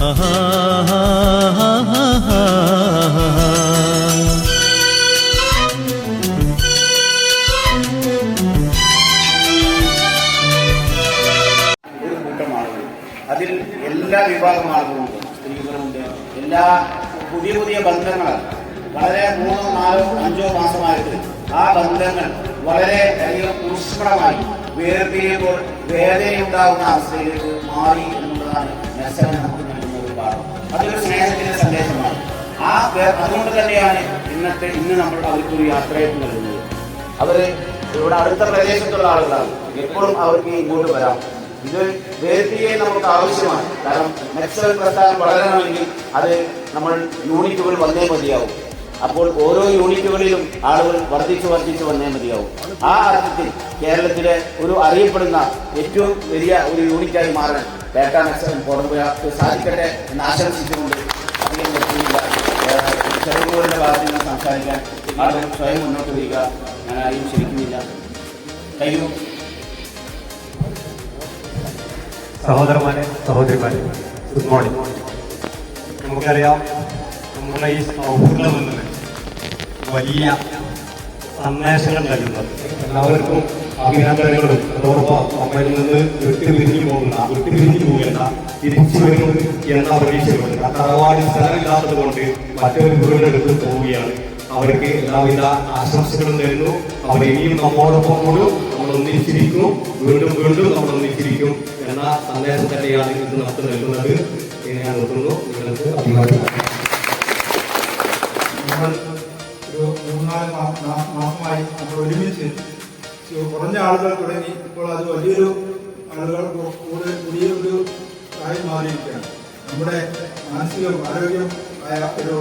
അതിൽ എല്ലാ വിഭാഗം ആളുകളുണ്ട്, സ്ത്രീകളുണ്ട്. എല്ലാ പുതിയ പുതിയ ബന്ധങ്ങൾ വളരെ 3, 4, 5 മാസമായിട്ട് ആ ബന്ധങ്ങൾ വളരെ അധികം ഊഷ്മളമായി വേർപിരിയുമ്പോൾ വേദനയുണ്ടാകുന്ന അവസ്ഥയിലേക്ക് മാറി എന്നുള്ളതാണ് നെൽസൺ നമുക്ക് നൽകുന്ന ഒരു പാഠം. അതൊരു സ്നേഹത്തിന്റെ സന്ദേശമാണ്. അതുകൊണ്ട് തന്നെയാണ് ഇന്ന് നമ്മൾ അവർക്കൊരു യാത്രയപ്പ് നൽകുന്നത്. അവർ ഇവിടെ അടുത്ത പ്രദേശത്തുള്ള ആളുകളാണ്, എപ്പോഴും അവർക്ക് ഇങ്ങോട്ട് വരാം. ഇത് വേർതിരിയെ നമുക്ക് ആവശ്യമാണ്. കാരണം നെൽസൺ പ്രസ്ഥാനം വളരണമെങ്കിൽ അത് നമ്മൾ യൂണിറ്റുകൾ വന്നേ മതിയാവും. അപ്പോൾ ഓരോ യൂണിറ്റുകളിലും ആളുകൾ വർദ്ധിച്ചു വന്നേ മതിയാവും. ആ അർത്ഥത്തിൽ കേരളത്തിലെ ഒരു അറിയപ്പെടുന്ന ഏറ്റവും വലിയ ഒരു യൂണിറ്റായി മാറാൻ പേട്ട നെൽസൺ കോടമ്പുഴക്ക് സാധിക്കട്ടെ എന്ന് ആശംസിച്ചുകൊണ്ട് അധികം നിർത്തുന്നില്ല. ചെറുകൂറിന്റെ ഭാഗത്ത് നിന്ന് സംസാരിക്കാൻ ആളുകൾ സ്വയം മുന്നോട്ട് വരിക. ഞാൻ ആരെയും ക്ഷണിക്കുന്നില്ല. കഴിയും. സഹോദരന്മാരെ, സഹോദരിമാരെ, ഗുഡ് മോർണിംഗ്. നമുക്കറിയാം, നമ്മുടെ ഈ സൗഹൃദം എന്നത് വലിയ സന്ദേശങ്ങൾ നൽകുന്നത്. എല്ലാവർക്കും അഭിനന്ദനങ്ങളും അതോടൊപ്പം നമ്മളിൽ നിന്ന് വിട്ടുപിരിഞ്ഞു പോകേണ്ട തിരിച്ചു വരും എന്ന പ്രതീക്ഷകളുണ്ട്. തറവാടിൽ സ്ഥലമില്ലാത്തത് കൊണ്ട് മറ്റൊരു വീടെടുത്ത് പോവുകയാണ്. അവർക്ക് എല്ലാവിധ ആശംസകളും തരുന്നു. അവർ ഇനിയും നമ്മോടൊപ്പം കൂടും, നമ്മൾ ഒന്നിച്ചിരിക്കും, വീണ്ടും നമ്മൾ ഒന്നിച്ചിരിക്കും എന്ന സന്ദേശം തന്നെയാണ് ഇത് നമുക്ക് നൽകുന്നത്. ഞാൻ നിർത്തുന്നു. നിങ്ങൾക്ക് അഭിപ്രായം. ഒരു 3-4 മാസമായി നമ്മൾ ഒരുമിച്ച് കുറഞ്ഞ ആളുകൾ തുടങ്ങി ഇപ്പോൾ അത് വലിയൊരു ആളുകൾ വലിയൊരു ആയി മാറിയിരിക്കുകയാണ്. നമ്മുടെ മാനസികവും ആരോഗ്യം ആയ ഒരു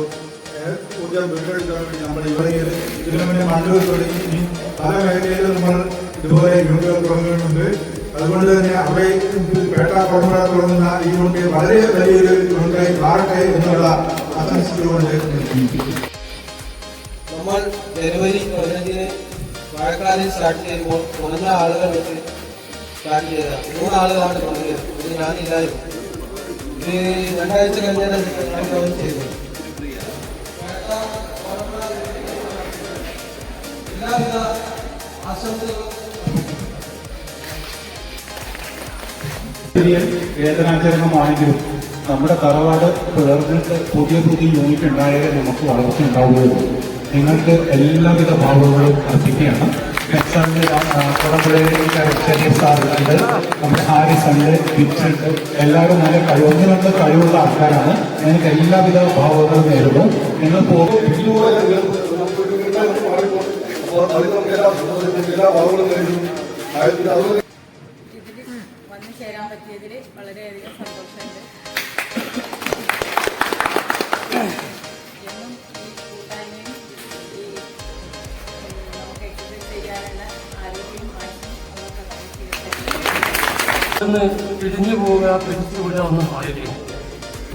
ഊർജ്ജം വീണ്ടെടുക്കാൻ വേണ്ടി നമ്മൾ ഇതിനു മുന്നേ മണ്ഡലം തുടങ്ങി ഇനി പല മേഖലയിലും നമ്മൾ ഇതുപോലെ യൂണിറ്റുകൾ തുടങ്ങുന്നുണ്ട്. അതുകൊണ്ട് തന്നെ അവിടെ പേട്ട കോടമ്പുഴ തുടങ്ങുന്ന ഈ യൂണിറ്റ് വളരെ വലിയൊരു യൂണിറ്റായി മാറട്ടെ എന്നുള്ള ആശംസിച്ചുകൊണ്ട് നമ്മൾ ജനുവരി 15-ന് മഴക്കാലം സ്റ്റാർട്ട് ചെയ്യുമ്പോൾ കുറഞ്ഞ ആളുകൾ വെച്ച് സ്റ്റാർട്ട് ചെയ്ത 3 ആളുകളാണ് തുടങ്ങിയത്. ഇത് ഞാനില്ലായിരുന്നു. ഇത് 2 ആഴ്ച കഴിഞ്ഞാൽ ചെയ്തു. എല്ലാവിധ ആശംസകളും വേതനാചരണമാണെങ്കിലും നമ്മുടെ തറവാട് പിളർന്നിട്ട് പുതിയ യൂണിറ്റ് ഉണ്ടായാലേ നമുക്ക് വളർച്ച ഉണ്ടാവുകയുള്ളൂ. നിങ്ങൾക്ക് എല്ലാവിധ ഭാവങ്ങളും അർപ്പിക്കുകയാണ്. ചെറിയ സാറുണ്ട്, നമ്മുടെ ഹാരിസ് ഉണ്ട്, വിച്ചുണ്ട്, എല്ലാവരും നല്ല നല്ല കഴിവുള്ള ആൾക്കാരാണ്. നിങ്ങൾക്ക് എല്ലാവിധ ഭാവങ്ങളും നേരിടും. നിങ്ങൾ വന്നു ചേരാൻ പറ്റിയതിൽ വളരെയധികം സന്തോഷമുണ്ട്. എന്നും ഈ കൂട്ടായ്മയും ഈ നമുക്ക് എക്സസൈസ് ചെയ്യാനുള്ള ആരോഗ്യവും പിരിഞ്ഞു പോവുക, പിരിച്ചു വിടുക ഒന്നും പാടില്ല.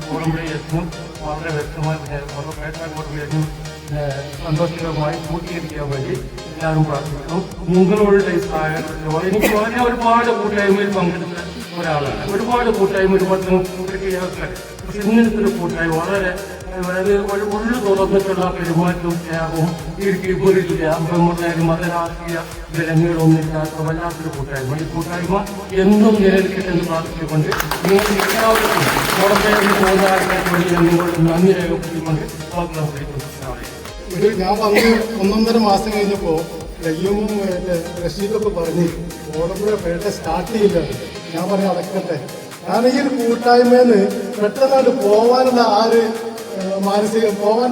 കോടമ്പുഴയെത്തും വളരെ വ്യക്തമായി ഓരോ പേട്ട സന്തോഷകരമായി പൂർത്തീകരിക്കാൻ വേണ്ടി എല്ലാവരും പ്രാർത്ഥിക്കണം. നിങ്ങളുടെ എനിക്ക് വളരെ ഒരുപാട് കൂട്ടായ്മയിൽ പങ്കെടുത്ത ഒരാളാണ്. ഒരുപാട് കൂട്ടായ്മ, ഒരുപാട് കൂട്ടുകയൊക്കെ. പക്ഷെ ഇങ്ങനത്തെ ഒരു കൂട്ടായ്മ വളരെ ഉള്ളു തുറന്നിട്ടുള്ള പെരുമാറ്റവും സ്നേഹവും ഇടുക്കിപ്പൂരില്ല അമ്പമുണ്ടായാലും മതരാഷ്ട്രീയ വിലങ്ങുകളൊന്നുമില്ലാത്ത വല്ലാത്തൊരു കൂട്ടായ്മ. ഈ കൂട്ടായ്മ എന്നും നിലനിൽക്കട്ടെ എന്ന് പ്രാർത്ഥിച്ചുകൊണ്ട് നിങ്ങൾ എല്ലാവർക്കും പുറത്തേക്ക് പോകുന്ന ആൾക്കാർക്ക് വേണ്ടി നിങ്ങൾ നന്ദി രേഖപ്പെടുത്തിക്കൊണ്ട് സ്വാഗതം ചെയ്യുന്നു. ഇത് ഞാൻ വന്ന് 1.5 മാസം കഴിഞ്ഞപ്പോൾ കയ്യുമും റഷീദൊക്കെ പറഞ്ഞ് കോടമ്പുഴ പേട്ട സ്റ്റാർട്ട് ചെയ്യില്ല. ഞാൻ പറഞ്ഞു അടക്കട്ടെ. കാരണം ഈ ഒരു കൂട്ടായ്മയിൽ പെട്ടെന്നായിട്ട് പോകാനുള്ള ആ ഒരു പോകാൻ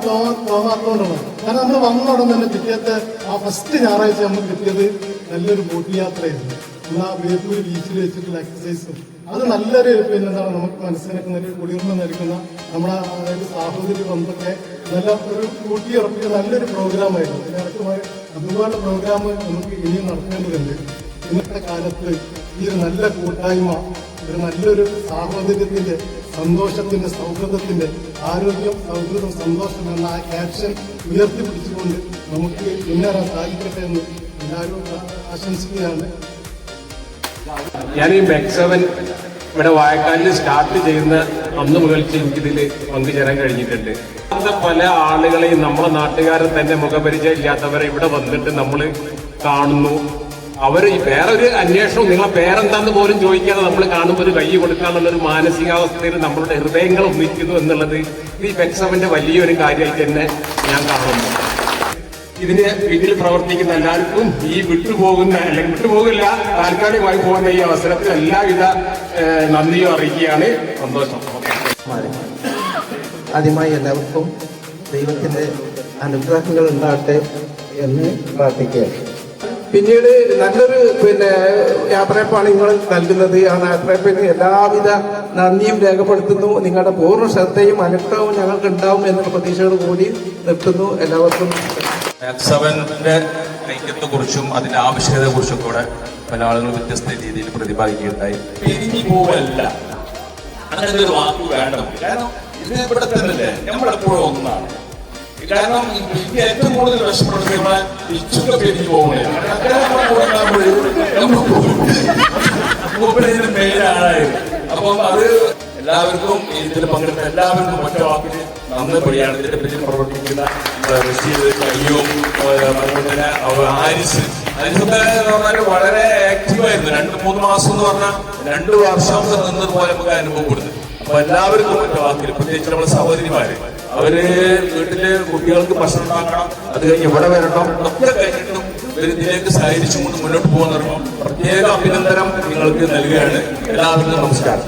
തോന്നാത്തോണ്ടാണ്. കാരണം നമ്മൾ വന്നോടം തന്നെ പിറ്റേത്തെ ആ ഫസ്റ്റ് ഞായറാഴ്ച നമ്മൾ കിട്ടിയത് നല്ലൊരു ബോട്ട് യാത്രയായിരുന്നു. ആ ബേപ്പൂർ ബീച്ചിൽ വെച്ചിട്ടുള്ള എക്സസൈസും അത് നല്ലൊരു എന്താണ് നമുക്ക് മനസ്സിലാക്കുന്ന ഒരു കുളിർമ നൽകുന്ന നമ്മുടെ അതായത് സാഹോദര്യ ബന്ധത്തെ നല്ല ഒരു കൂട്ടിയുറപ്പിക്കുന്ന നല്ലൊരു പ്രോഗ്രാമായിരുന്നു. ഇതിനകത്ത് അതുപോലെ പ്രോഗ്രാം നമുക്ക് ഇനിയും നടത്തേണ്ടതുണ്ട്. ഇന്നത്തെ കാലത്ത് ഈ ഒരു നല്ല കൂട്ടായ്മ, ഒരു നല്ലൊരു സാഹോദര്യത്തിന്റെ, സന്തോഷത്തിന്റെ, സൗഹൃദത്തിന്റെ, ആരോഗ്യം, സൗഹൃദം, സന്തോഷം എന്ന ആ ക്യാപ്ഷൻ ഉയർത്തിപ്പിടിച്ചുകൊണ്ട് നമുക്ക് മുന്നേറാൻ സാധിക്കട്ടെ എന്ന് എല്ലാവരും ആശംസിക്കുകയാണ്. ഞാൻ ഈ മെക്സവൻ ഇവിടെ വായക്കാലിൽ സ്റ്റാർട്ട് ചെയ്യുന്ന അന്ന് മുതൽ എനിക്കിതിൽ പങ്കുചേരാൻ കഴിഞ്ഞിട്ടുണ്ട്. പല ആളുകളെയും നമ്മളെ നാട്ടുകാരെ തന്നെ മുഖപരിചയം ഇല്ലാത്തവരെ ഇവിടെ വന്നിട്ട് നമ്മൾ കാണുന്നു. അവർ വേറൊരു അന്വേഷണം നിങ്ങളെ പേരെന്താന്ന് പോലും ചോദിക്കാതെ നമ്മൾ കാണുമ്പോൾ ഒരു കൈ കൊടുക്കാന്നുള്ളൊരു മാനസികാവസ്ഥയിൽ നമ്മളുടെ ഹൃദയങ്ങൾ ഒന്നിക്കുന്നു എന്നുള്ളത് ഈ പെക്സമിന്റെ വലിയൊരു കാര്യമായിട്ട് തന്നെ ഞാൻ കാണുന്നു. ഇതിന് പിന്നിൽ പ്രവർത്തിക്കുന്ന എല്ലാവർക്കും ഈ വിട്ടുപോകുന്ന അല്ലെങ്കിൽ വിട്ടുപോകില്ല താൽക്കാലികമായി പോകുന്ന ഈ അവസരത്തിൽ എല്ലാവിധ നന്ദിയും അറിയിക്കുകയാണ്. സന്തോഷം. ആദ്യമായി എല്ലാവർക്കും ദൈവത്തിന്റെ അനുഗ്രഹങ്ങൾ ഉണ്ടാകട്ടെ എന്ന് പ്രാർത്ഥിക്കുകയാണ്. പിന്നീട് നല്ലൊരു യാത്രയപ്പാണ് നിങ്ങൾ നൽകുന്നത്. ആ യാത്രയപ്പിന് എല്ലാവിധ നന്ദിയും രേഖപ്പെടുത്തുന്നു. നിങ്ങളുടെ പൂർണ്ണ ശ്രദ്ധയും അനുഗ്രഹവും ഞങ്ങൾക്ക് ഉണ്ടാവും എന്നുള്ള പ്രതീക്ഷയോട് കൂടി നിർത്തുന്നു. എല്ലാവർക്കും പെക്സവന്റെ ഐക്യത്തെ കുറിച്ചും അതിന്റെ ആവശ്യകതയെ കുറിച്ചും കൂടെ പല ആളുകൾ വ്യത്യസ്ത രീതിയിൽ പ്രതിപാദിക്കുകയുണ്ടായി. പിരിഞ്ഞു പോവല്ല, അങ്ങനത്തെ ഒരു വാക്ക് വേണ്ട. കാരണം ഇത് ഇവിടെ തന്നെയല്ലേ, നമ്മളെപ്പോഴും ഒന്നാണ്. കാരണം എനിക്ക് ഏറ്റവും കൂടുതൽ വിഷമപ്പെടുന്നത് നമ്മളെ ഇച്ചൊക്കെ പിരിഞ്ഞു പോകുകയാണ്. മെയിനാണായിരുന്നു. അപ്പം അത് എല്ലാവർക്കും ഇതിൽ പങ്കെടുത്ത എല്ലാവർക്കും ഒറ്റ വാക്കിന് നന്ദി പറയുകയാണ്. ഇതിന്റെ പിന്നിൽ പ്രവർത്തിക്കുന്ന റഷീദ്, കയ്യൂം, അതുപോലെ തന്നെ ഹാരിസ് അതിനൊക്കെ എന്ന് പറഞ്ഞാൽ വളരെ ആക്റ്റീവായിരുന്നു. 2-3 മാസം എന്ന് പറഞ്ഞാൽ 2 വർഷം നിന്നതുപോലെ നമുക്ക് അനുഭവപ്പെടുന്നു. അപ്പൊ എല്ലാവർക്കും ഒറ്റ വാക്കിൽ, പ്രത്യേകിച്ച് നമ്മുടെ സഹോദരിമാര്, അവര് വീട്ടില് കുട്ടികൾക്ക് ഭക്ഷണം ഉണ്ടാക്കണം, അത് കഴിഞ്ഞ് ഇവിടെ വരണം, ഒക്കെ കഴിഞ്ഞിട്ടും ഇതിലേക്ക് സഹകരിച്ചുകൊണ്ട് മുന്നോട്ട് പോകുന്ന പ്രത്യേക അഭിനന്ദനം നിങ്ങൾക്ക് നൽകുകയാണ്. എല്ലാവർക്കും നമസ്കാരം.